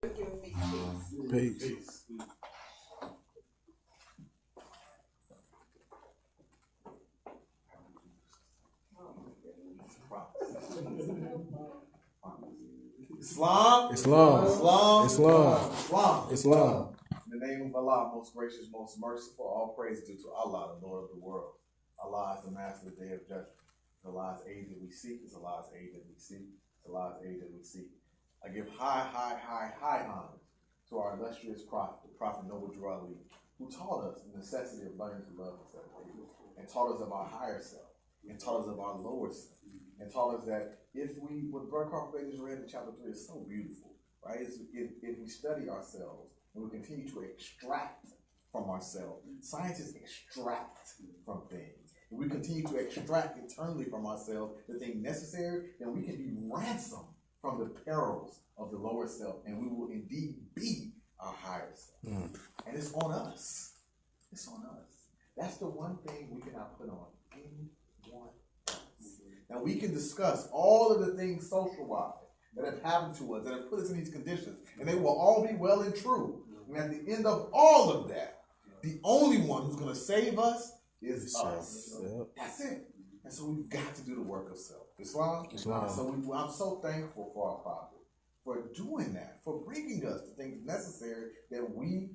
Peace. Islam. Islam. Islam. Islam. Islam. Islam. In the name of Allah, most gracious, most merciful, all praise due to Allah, the Lord of the world. Allah is the master of the day of judgment. It's Allah's aid that we seek. It's Allah's aid that we seek. It's Allah's aid that we seek. I give high honor to our illustrious prophet, the Prophet Noble Ali, who taught us the necessity of learning to love ourselves, and taught us of our higher self, and taught us of our lower self, and taught us that if we, what Brother Carpenter just read in chapter 3 is so beautiful, right? If we study ourselves and we continue to extract from ourselves, scientists extract from things. If we continue to extract internally from ourselves the thing necessary, then we can be ransomed from the perils of the lower self, and we will indeed be our higher self. And it's on us. It's on us. That's the one thing we cannot put on anyone else. Now, we can discuss all of the things social-wise that have happened to us, that have put us in these conditions, and they will all be well and true. And at the end of all of that, the only one who's going to save us is us. That's it. And so we've got to do the work of self. Islam. So I'm so thankful for our prophet for doing that, for bringing us the things necessary that we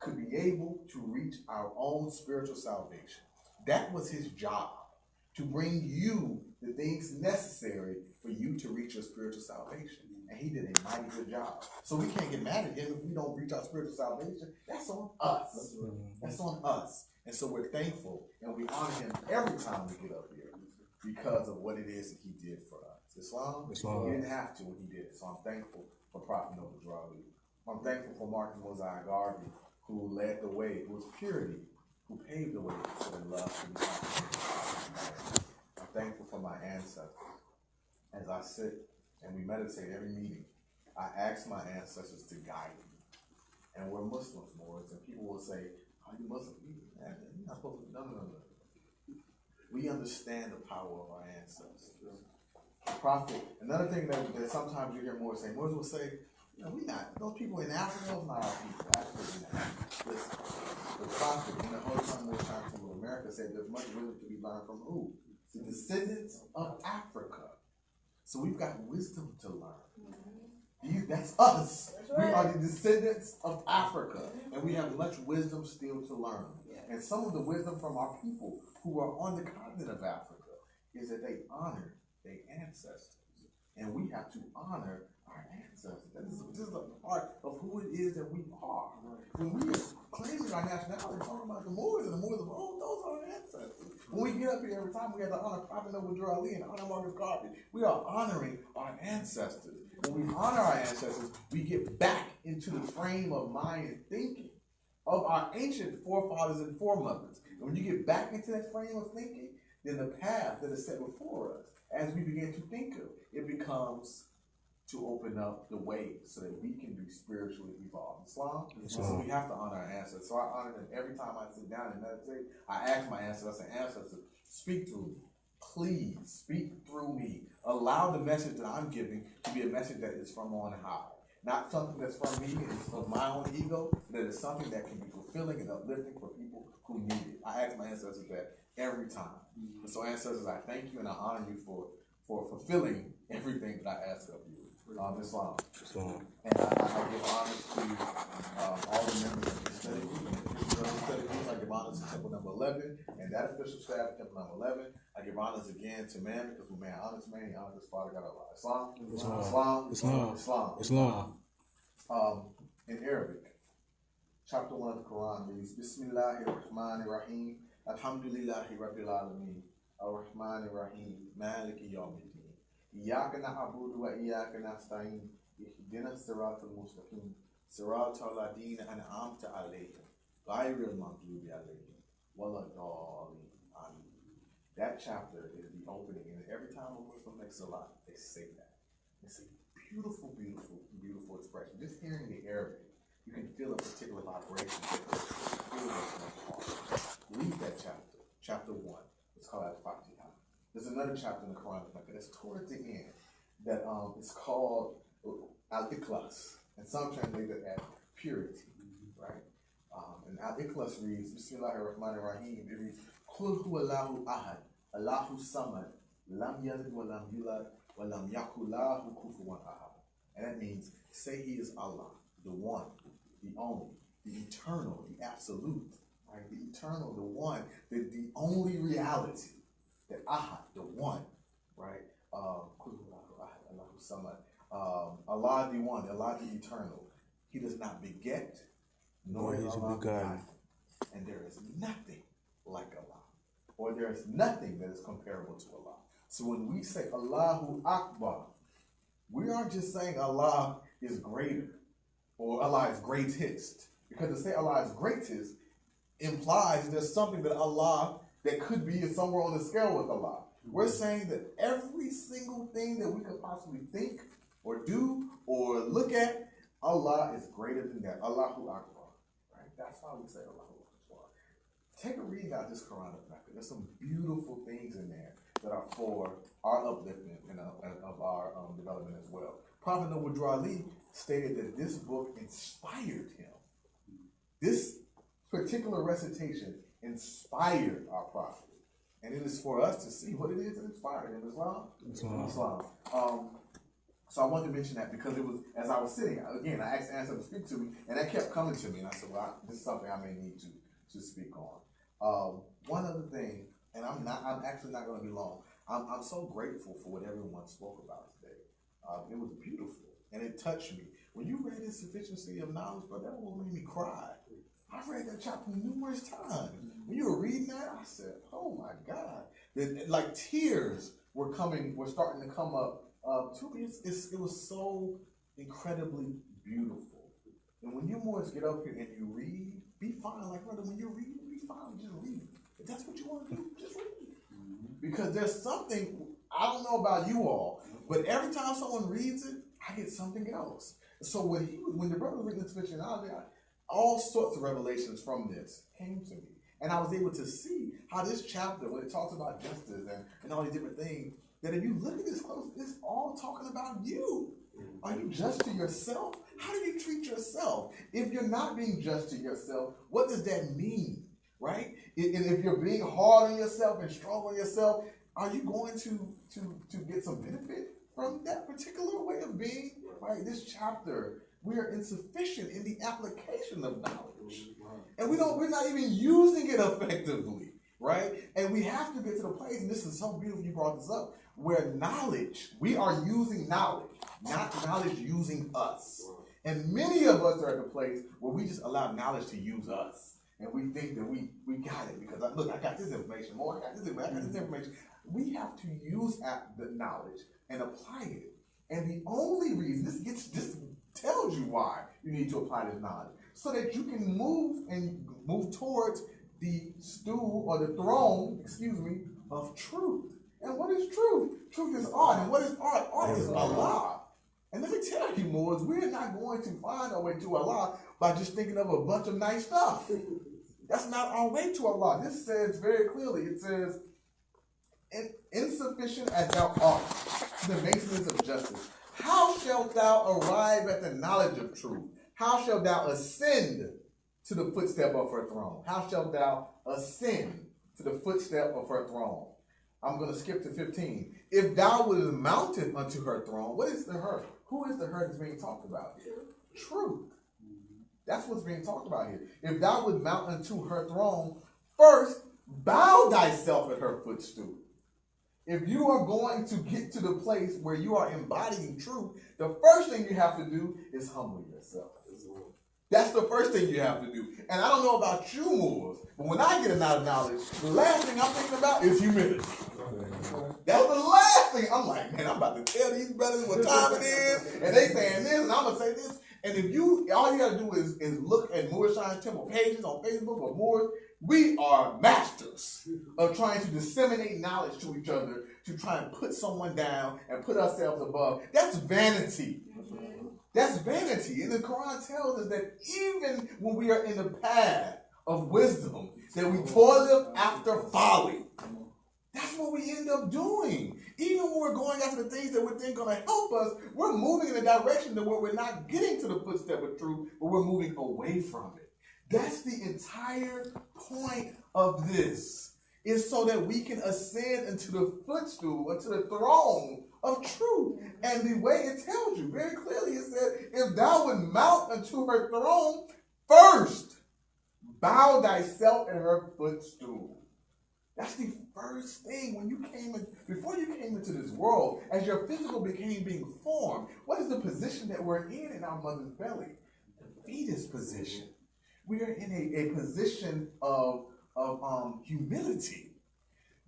could be able to reach our own spiritual salvation. That was his job, to bring you the things necessary for you to reach your spiritual salvation. And he did a mighty good job. So we can't get mad at him if we don't reach our spiritual salvation. That's on us. That's on us. And so we're thankful and we honor him every time we get up here because of what it is that he did for us. Islam. He didn't have to when he did it. So I'm thankful for Prophet Noble Ali. I'm thankful for Martin Mosiah Garvey, who led the way, who was purity, who paved the way for the love to be found. I'm thankful for my ancestors. As I sit and we meditate every meeting, I ask my ancestors to guide me. And we're Muslims, boys, and people will say, "Are you Muslim? You're not supposed to." No. We understand the power of our ancestors. The prophet, another thing that sometimes you hear more say, Muslims will say, we not, those people in Africa, those not our people. Absolutely not. Listen, the prophet in the Holy Time of America said there's much wisdom to be learned from who? The descendants of Africa. So we've got wisdom to learn. That's us. That's right. We are the descendants of Africa, and we have much wisdom still to learn. And some of the wisdom from our people who are on the continent of Africa is that they honor their ancestors. And we have to honor our ancestors. This is a part of who it is that we are. When we are claiming our nationality, talking about the Moors and the Moors of old, those are our ancestors. When we get up here every time, we have to honor Prophet Noble Ali and honor Marcus Garvey. We are honoring our ancestors. When we honor our ancestors, we get back into the frame of mind and thinking of our ancient forefathers and foremothers. And when you get back into that frame of thinking, then the path that is set before us, as we begin to think of, it becomes to open up the way so that we can be spiritually evolved. Islam. So we have to honor our ancestors. So I honor them every time I sit down and meditate. I ask my ancestors, I say, ancestors, speak through me. Please speak through me. Allow the message that I'm giving to be a message that is from on high. Not something that's from me and it's from my own ego, but it is something that can be fulfilling and uplifting for people who need it. I ask my ancestors that every time. And so ancestors, I thank you and I honor you for fulfilling everything that I ask of you. Islam. And I give honor to all the members of the study group. I give honors to Temple number 11 and that official staff at Temple number 11. I give honors again to man because when man honors man, he honors his Father God Allah. Islam. In Arabic, chapter 1 of the Quran reads, Bismillahir Rahmanir Rahim, Alhamdulillahi Rabbil Alameen, Ar-Rahmanir Rahim, Maliki Yawmiddin. إياك نعبد وإياك نستعين اهدنا الصراط المستقيم صراط الذين أنعمت عليهم غير المغضوب عليهم ولا الضالين. That chapter is the opening, and every time a Muslim makes a lot, they say that. It's a beautiful, beautiful, beautiful expression. Just hearing the Arabic, you can feel a particular vibration. Read that chapter 1. It's called Al-Fatiha. There's another chapter in the Quran that's towards the end that is called Al-Ikhlas. and some translate it as purity, right? And Al-Ikhlas reads, Bismillahir-Rahmanir-Rahim, it reads, Qul huwa Allahu ahad, Allahu samad, lam yalid wa lam yulad, wa lam yakul lahu kufuwan ahad. And that means, say he is Allah, the one, the only, the eternal, the absolute, right? The eternal, the one, the only reality, the ahad, the one, right? Qul huwa Allahu ahad, Allahu samad. Allah the one, Allah the eternal. He does not beget, nor is Allah begotten. And there is nothing like Allah. Or there is nothing that is comparable to Allah. So when we say Allahu Akbar, we aren't just saying Allah is greater or Allah is greatest. Because to say Allah is greatest implies there's something that Allah that could be somewhere on the scale with Allah. We're saying that every single thing that we could possibly think or do or look at, Allah is greater than that. Allahu Akbar. Right? That's why we say Allahu Akbar. Take a read out this Quran. There's some beautiful things in there that are for our upliftment and of our development as well. Prophet Noble Ali stated that this book inspired him. This particular recitation inspired our prophet. And it is for us to see what it is that inspired him. Islam. So I wanted to mention that because it was, as I was sitting, again, I asked Ansel to speak to me, and that kept coming to me, and I said, well, this is something I may need to speak on. One other thing, and I'm actually not going to be long. I'm so grateful for what everyone spoke about today. It was beautiful, and it touched me. When you read Insufficiency of Knowledge, bro, that one made me cry. I've read that chapter numerous times. When you were reading that, I said, oh my God. Like tears were starting to come up to me. It was so incredibly beautiful. And when you boys get up here and you read, be fine. Like, brother, when you read, be fine. Just read. If that's what you want to do, just read. Because there's something, I don't know about you all, but every time someone reads it, I get something else. So when the brother was reading this fiction, all sorts of revelations from this came to me. And I was able to see how this chapter, when it talks about justice and all these different things, that if you look at this close, it's all talking about you. Are you just to yourself? How do you treat yourself? If you're not being just to yourself, what does that mean, right? And if you're being hard on yourself and strong on yourself, are you going to get some benefit from that particular way of being? Right? This chapter, we are insufficient in the application of knowledge. And we're not even using it effectively, right? And we have to get to the place, and this is so beautiful you brought this up, where knowledge, we are using knowledge, not knowledge using us. And many of us are at the place where we just allow knowledge to use us. And we think that we got it because, look, I got this information, more, I got this information. We have to use the knowledge and apply it. And the only reason, this tells you why you need to apply this knowledge, so that you can move towards the stool or the throne, of truth. And what is truth? Truth is art. And what is art? Art is Allah. And let me tell you, Moors, we're not going to find our way to Allah by just thinking of a bunch of nice stuff. That's not our way to Allah. This says very clearly, it says, insufficient as thou art to the maintenance of justice, how shalt thou arrive at the knowledge of truth? How shalt thou ascend to the footstep of her throne? How shalt thou ascend to the footstep of her throne? I'm going to skip to 15. If thou wouldst mount unto her throne, what is the her? Who is the her that's being talked about here? Truth. That's what's being talked about here. If thou wouldst mount unto her throne, first bow thyself at her footstool. If you are going to get to the place where you are embodying truth, the first thing you have to do is humble yourself. That's the first thing you have to do. And I don't know about you, Moors, but when I get a lot of knowledge, the last thing I'm thinking about is humility. That's the last thing. I'm like, man, I'm about to tell these brothers what time it is, and they saying this, and I'm going to say this. And if all you got to do is look at Moorshine Temple pages on Facebook or Moors, we are masters of trying to disseminate knowledge to each other to try and put someone down and put ourselves above. That's vanity. That's vanity. And the Quran tells us that even when we are in the path of wisdom, that we toil after folly. That's what we end up doing. Even when we're going after the things that we think are going to help us, we're moving in a direction that where we're not getting to the footstep of truth, but we're moving away from it. That's the entire point of this, is so that we can ascend into the footstool, into the throne of truth. And the way it tells you very clearly, it said, if thou would mount unto her throne, first bow thyself at her footstool. That's the first thing when you came in, before you came into this world, as your physical being formed. What is the position that we're in our mother's belly? The fetus position. We are in a position of humility.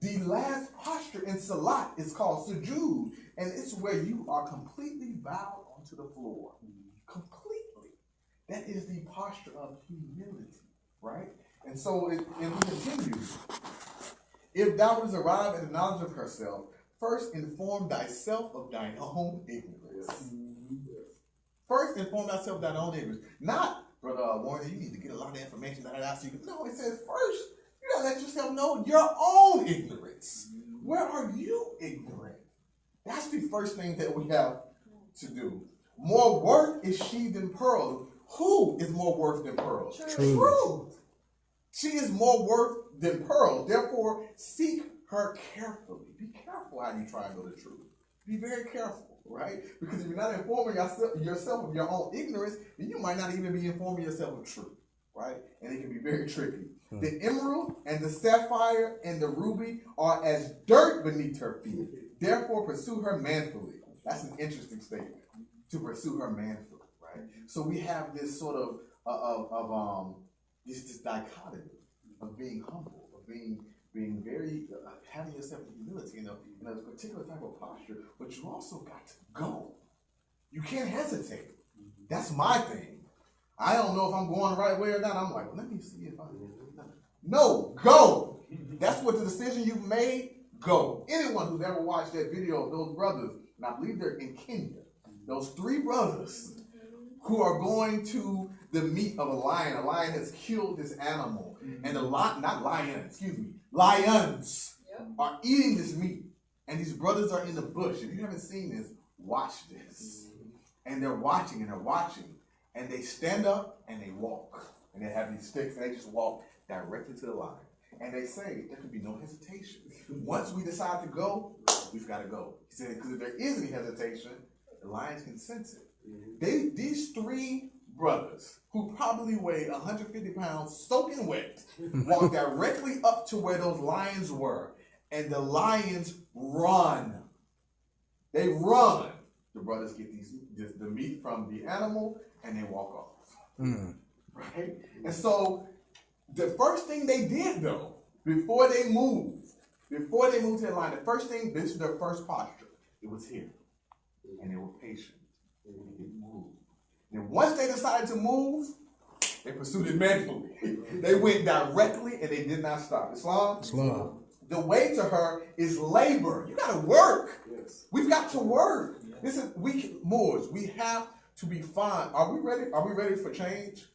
The last posture in Salat is called sujood, and it's where you are completely bowed onto the floor. Completely. That is the posture of humility, right? And so it continues. If thou wouldst arrive at the knowledge of herself, first inform thyself of thine own ignorance. First inform thyself of thine own ignorance. Not, Brother Warren, you need to get a lot of information that I see. No, it says first, you gotta let yourself know your own ignorance. Where are you ignorant? That's the first thing that we have to do. More worth is she than pearls. Who is more worth than pearls? Truth. She is more worth than pearls. Therefore, seek her carefully. Be careful how you try and know the truth. Be very careful, right? Because if you're not informing yourself of your own ignorance, then you might not even be informing yourself of truth, right? And it can be very tricky. The emerald and the sapphire and the ruby are as dirt beneath her feet. Therefore, pursue her manfully. That's an interesting statement. To pursue her manfully, right? So we have this sort of this dichotomy of being humble, of being very having yourself in humility in a particular type of posture, but you also got to go. You can't hesitate. That's my thing. I don't know if I'm going the right way or not. I'm like, let me see if I no, go. That's what the decision you've made. Go. Anyone who's ever watched that video of those brothers, and I believe they're in Kenya, those three brothers who are going to the meat of a lion. A lion has killed this animal, and lions are eating this meat, and these brothers are in the bush. If you haven't seen this, watch this. And they're watching, and they stand up and they walk, and they have these sticks, and they just walk directly to the lion. And they say there can be no hesitation. Once we decide to go, we've got to go. He said, because if there is any hesitation, the lions can sense it. These three brothers, who probably weighed 150 pounds, soaking wet, walked directly up to where those lions were. And the lions run. They run. The brothers get the meat from the animal, and they walk off. Right? And so the first thing they did, though, before they moved to the line, the first thing, this is their first posture. It was here. And they were patient. They didn't move. And once they decided to move, they pursued it manfully. They went directly and they did not stop. Islam. The way to her is labor. You got to work. Yes. We've got to work. Yes. Listen, Moors, we have to be fine. Are we ready? Are we ready for change?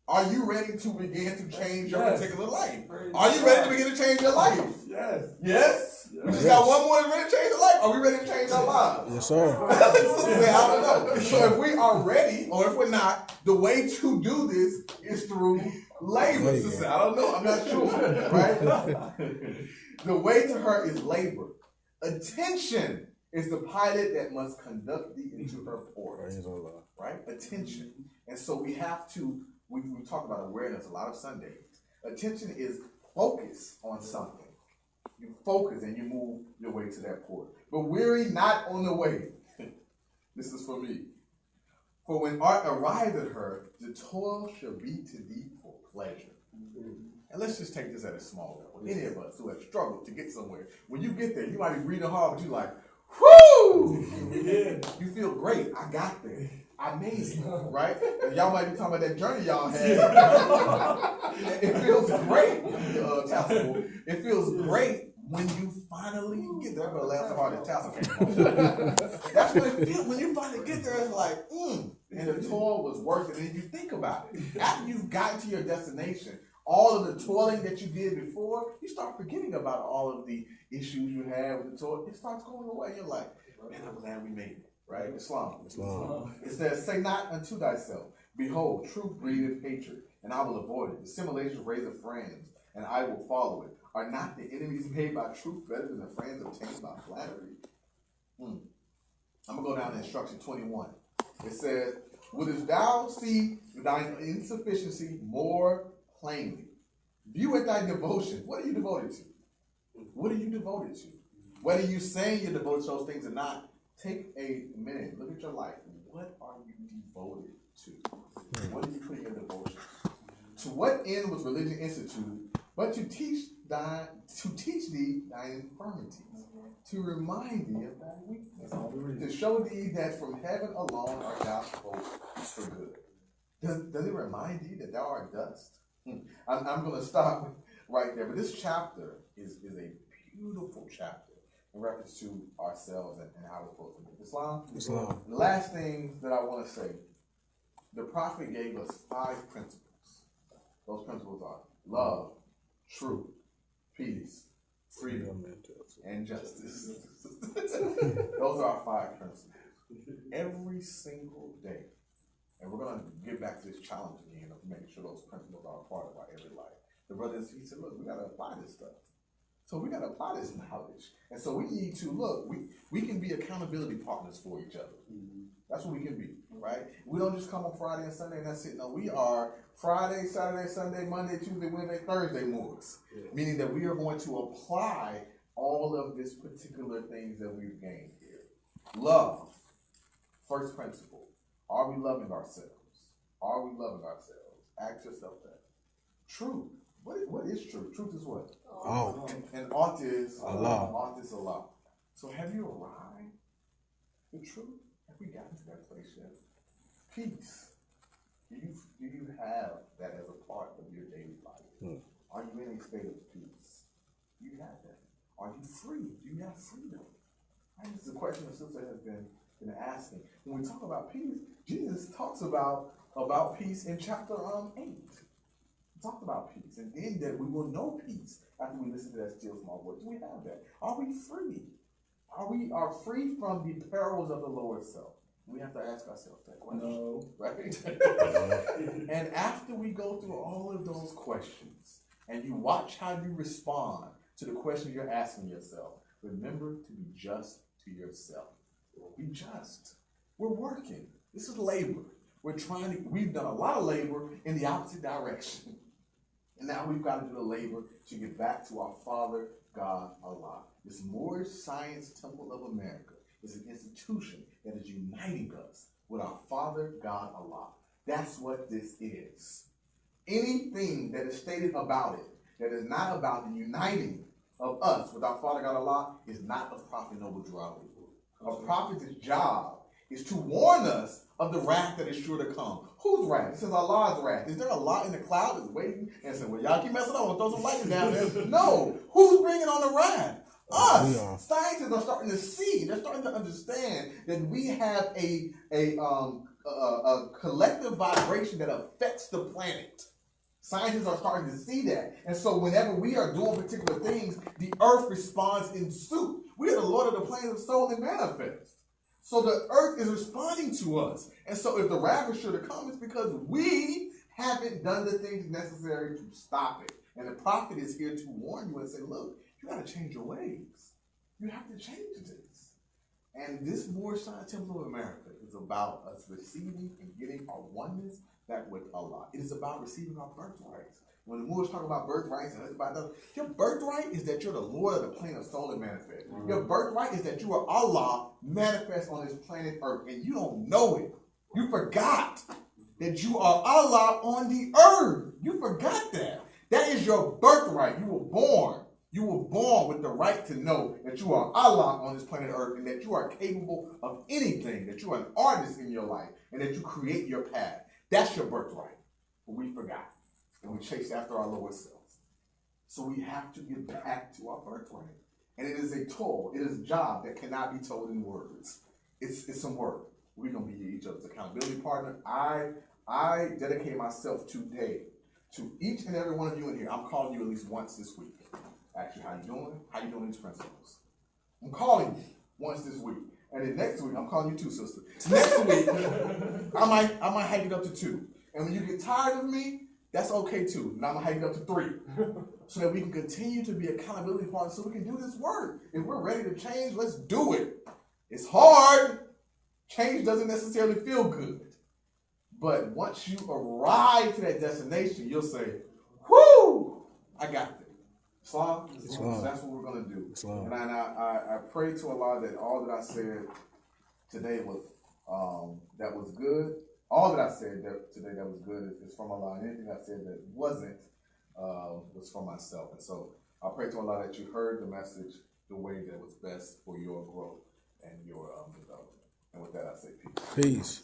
Are you ready to begin to change your particular life? Are you ready to begin to change your life? Yes. Yes? We just got one more ready to change your life. Are we ready to change our lives? Yes, sir. I don't know. So if we are ready, or if we're not, the way to do this is through labor. Sister, I don't know. I'm not sure. Right? The way to her is labor. Attention is the pilot that must conduct thee into her port. Right? Attention. And so we have to, we talk about awareness a lot of Sundays. Attention is focus on something. You focus and you move your way to that port. But weary not on the way. This is for me. For when art arrived at her, the toil shall be to thee for pleasure. And let's just take this at a small level. Any of us who have struggled to get somewhere, when you get there, you might be breathing hard, but you're like, whoo! You feel great. I got there. I made it, right? And y'all might be talking about that journey y'all had. It feels great. It feels great when you finally get there. I'm gonna laugh so hard that Tassel came on. That's what it feels when you finally get there. It's like, and the toil was worth it. And if you think about it, after you've gotten to your destination, all of the toiling that you did before, you start forgetting about all of the issues you had with the toil. It starts going away. You're like, man, I'm glad we made it. Right? Islam. It says, say not unto thyself, behold, truth breedeth hatred, and I will avoid it. Dissimulation raiseth friends, and I will follow it. Are not the enemies made by truth better than the friends obtained by flattery? I'm going to go down to instruction 21. It says, wouldst thou see thine insufficiency more plainly? View at thy devotion. What are you devoted to? What are you devoted to? Whether you're saying you're devoted to those things or not, take a minute. Look at your life. What are you devoted to? What do you put in your devotion? To what end was religion instituted? But to teach thee thine infirmities, to remind thee of thy weakness, to show thee that from heaven alone art thou hope for good. Does it remind thee that thou art dust? I'm going to stop right there. But this chapter is a beautiful chapter in reference to ourselves and how we're supposed to live. Islam. The last thing that I want to say, the prophet gave us 5 principles. Those principles are love, truth, peace, freedom, and justice. Those are our 5 principles. Every single day. And we're going to get back to this challenge again of making sure those principles are a part of our every life. The brother, he said, look, we got to apply this stuff. So we got to apply this knowledge. And so we need to, look, we can be accountability partners for each other. That's what we can be, right? We don't just come on Friday and Sunday and that's it. No, we are Friday, Saturday, Sunday, Monday, Tuesday, Wednesday, Thursday mornings. Meaning that we are going to apply all of this particular things that we've gained here. Love, first principle. Are we loving ourselves? Are we loving ourselves? Ask yourself that. Truth. What is truth? Truth is what? Oh. And ought is Allah. Ought is Allah. So have you arrived at the truth? Have we gotten to that place yet? Peace. Do you have that as a part of your daily life? Are you in a state of peace? Do you have that? Are you free? Do you have freedom? Right? This is a question the sister has been asking. When we talk about peace, Jesus talks about peace in chapter 8. He talked about peace, and then that we will know peace after we listen to that still small voice. Do we have that? Are we free? Are free from the perils of the lower self? We have to ask ourselves that question. No. Right? And after we go through all of those questions, and you watch how you respond to the question you're asking yourself, remember to be just to yourself. Be just. We're working. This is labor. We've done a lot of labor in the opposite direction. And now we've got to do the labor to get back to our Father, God, Allah. This Moorish Science Temple of America is an institution that is uniting us with our Father, God, Allah. That's what this is. Anything that is stated about it that is not about the uniting of us with our Father, God, Allah is not a prophet noble drug. A prophet's job is to warn us of the wrath that is sure to come. Whose wrath? It says Allah's wrath. Is there a lot in the cloud that's waiting and saying, well, y'all keep messing up, we'll throw some lightning down there? No. Who's bringing on the wrath? Us. Scientists are starting to see, they're starting to understand that we have a collective vibration that affects the planet. Scientists are starting to see that. And so whenever we are doing particular things, the earth responds in suit. We are the Lord of the planet of soul and manifest. So the earth is responding to us. And so if the wrath is sure to come, it's because we haven't done the things necessary to stop it. And the prophet is here to warn you and say, look, you got to change your ways. You have to change this. And this Moorish Science Temple of America is about us receiving and getting our oneness back with Allah. It is about receiving our birthrights. When the Moors talk about birthrights, and it's about that, your birthright is that you're the Lord of the plane of soul and manifest. Your birthright is that you are Allah manifest on this planet Earth, and you don't know it. You forgot that you are Allah on the earth. You forgot that. That is your birthright. You were born. You were born with the right to know that you are Allah on this planet Earth and that you are capable of anything, that you are an artist in your life, and that you create your path. That's your birthright. But we forgot. And we chase after our lower selves. So we have to get back to our birthright. And it is a toil. It is a job that cannot be told in words. It's some work. We're going to be each other's accountability partner. I dedicate myself today To each and every one of you in here, I'm calling you at least once this week. Ask you how you doing? How you doing these principles? I'm calling you once this week. And then next week, I'm calling you too, sister. Next week, I might hike it up to 2. And when you get tired of me, that's okay too. And I'm gonna hike it up to 3. So that we can continue to be accountability partners so we can do this work. If we're ready to change, let's do it. It's hard. Change doesn't necessarily feel good. But once you arrive to that destination, you'll say, whoo, I got this. Islam, that's what we're going to do. And I pray to Allah that all that I said today was that was good. All that I said today that was good is from Allah. And anything I said that wasn't was from myself. And so I pray to Allah that you heard the message the way that was best for your growth and your development. And with that, I say peace. Peace.